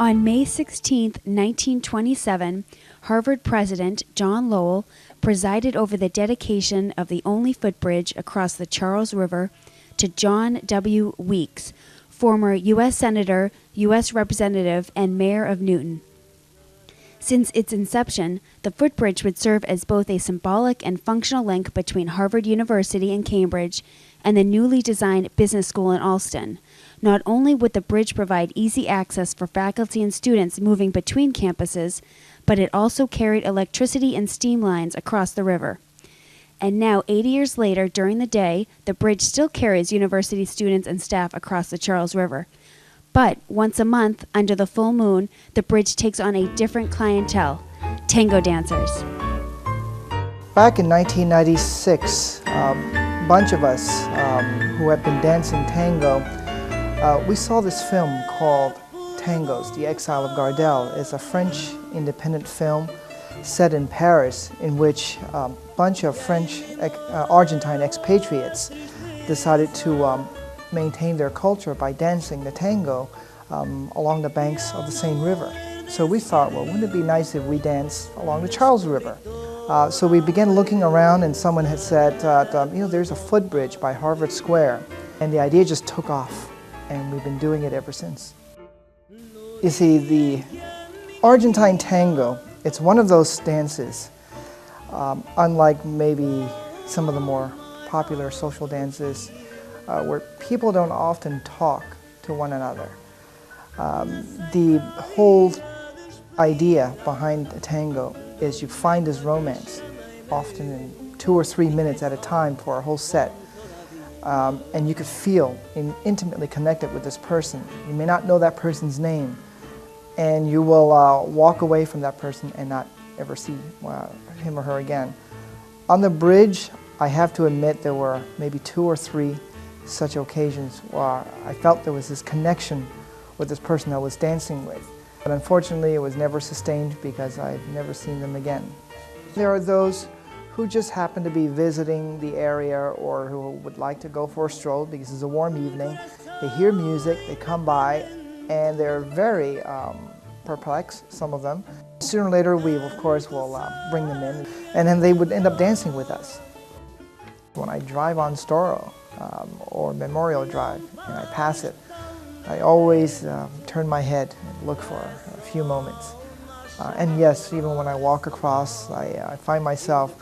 On May 16, 1927, Harvard President John Lowell presided over the dedication of the only footbridge across the Charles River to John W. Weeks, former U.S. Senator, U.S. Representative, and Mayor of Newton. Since its inception, the footbridge would serve as both a symbolic and functional link between Harvard University in Cambridge and the newly designed business school in Allston. Not only would the bridge provide easy access for faculty and students moving between campuses, but it also carried electricity and steam lines across the river. And now, 80 years later, during the day, the bridge still carries university students and staff across the Charles River. But once a month, under the full moon, the bridge takes on a different clientele: tango dancers. Back in 1996, a bunch of us who had been dancing tango, we saw this film called Tangos, The Exile of Gardel. It's a French independent film set in Paris, in which a bunch of French, Argentine expatriates decided to maintain their culture by dancing the tango along the banks of the Seine River. So we thought, well, wouldn't it be nice if we danced along the Charles River? So we began looking around, and someone had said, there's a footbridge by Harvard Square. And the idea just took off, and we've been doing it ever since. You see, the Argentine tango, it's one of those dances, unlike maybe some of the more popular social dances, where people don't often talk to one another. The whole idea behind a tango is you find this romance, often in 2 or 3 minutes at a time for a whole set. And you could feel intimately connected with this person. You may not know that person's name, and you will walk away from that person and not ever see him or her again. On the bridge, I have to admit there were maybe 2 or 3 such occasions where I felt there was this connection with this person I was dancing with. But unfortunately, it was never sustained because I've never seen them again. There are those who just happen to be visiting the area or who would like to go for a stroll because it's a warm evening. They hear music, they come by, and they're very perplexed, some of them. Sooner or later, we, of course, will bring them in, and then they would end up dancing with us. When I drive on Storo or Memorial Drive and I pass it, I always turn my head and look for a few moments. And yes, even when I walk across, I find myself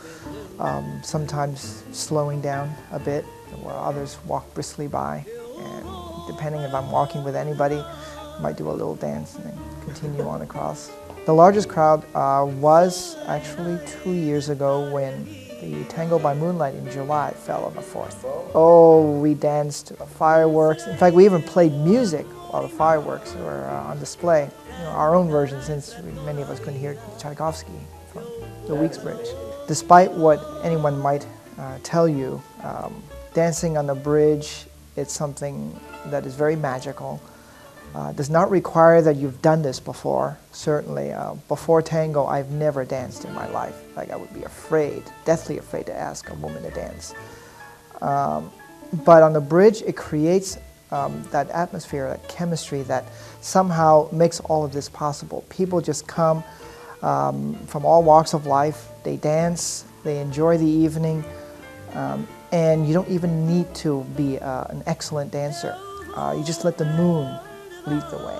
sometimes slowing down a bit, while others walk briskly by. And depending if I'm walking with anybody, I might do a little dance and then continue on across. The largest crowd was actually 2 years ago when the Tango by Moonlight in July fell on the 4th. Oh, we danced fireworks. In fact, we even played music while the fireworks were on display. Our own version, since many of us couldn't hear Tchaikovsky from the Weeks Bridge. Despite what anyone might tell you, dancing on the bridge, it's something that is very magical. Does not require that you've done this before. Certainly, before tango, I've never danced in my life. Like, I would be afraid, deathly afraid to ask a woman to dance. But on the bridge, it creates that atmosphere, that chemistry that somehow makes all of this possible. People just come from all walks of life. They dance, they enjoy the evening, and you don't even need to be an excellent dancer. You just let the moon lead the way.